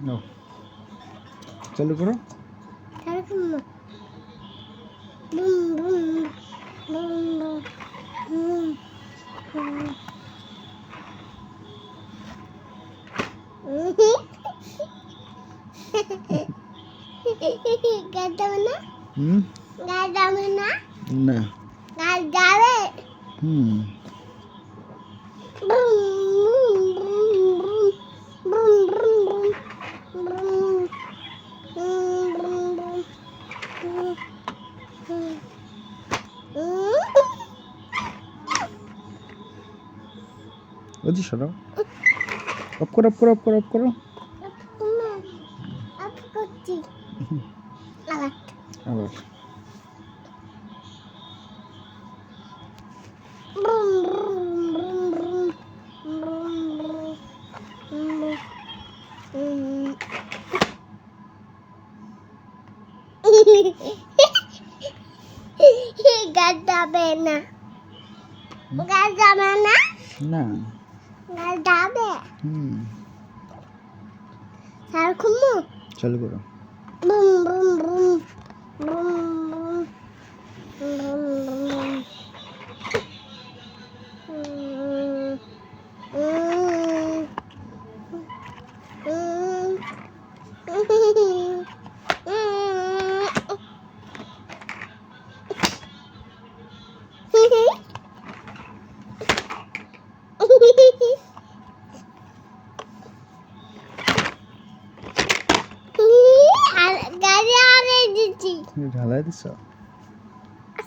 নাও চালু করো। না ওদি সরাও। অফ করো অফ করো অফ করো অফ করো। আবার যাবে না যাবে না না যাবে স্যার খুমু চালু করো। বুম বুম বুম বুম ঢালাই দিছ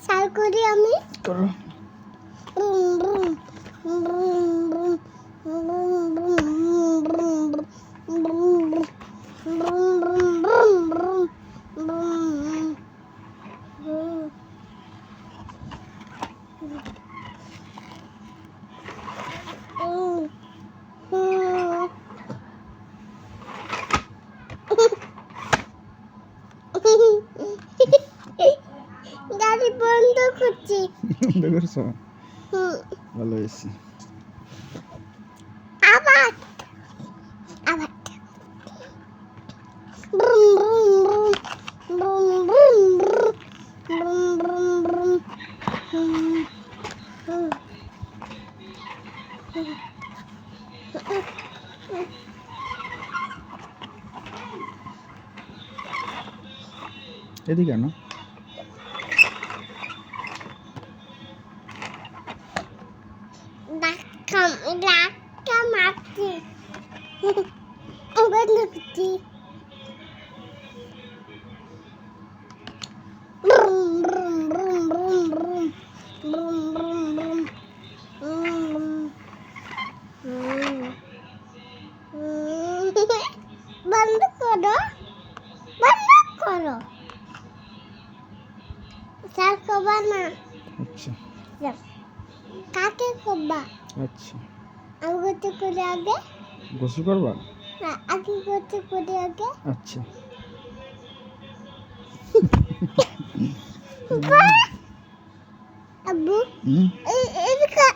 স্যার করি আমি করো। গাড়ি বন্ধ করছি বন্ধ করছো? ভালো হয়েছে। আবার আবার ব্রুম ব্রুম ব্রুম ব্রুম ব্রুম ব্রুম এদিকে আনো। ডাক্কা মারছি বন্ধ করছি ব্রুম ব্রুম ব্রুম ব্রুম ব্রুম ব্রুম ব্রুম বন্ধ করো বন্ধ করো স্যার কবা না আচ্ছা কাকে কবা আচ্ছা আমি করতে করে আগে গোসল করবা? না আগে করতে করে আগে আচ্ছা আব্বু হুম এদিকে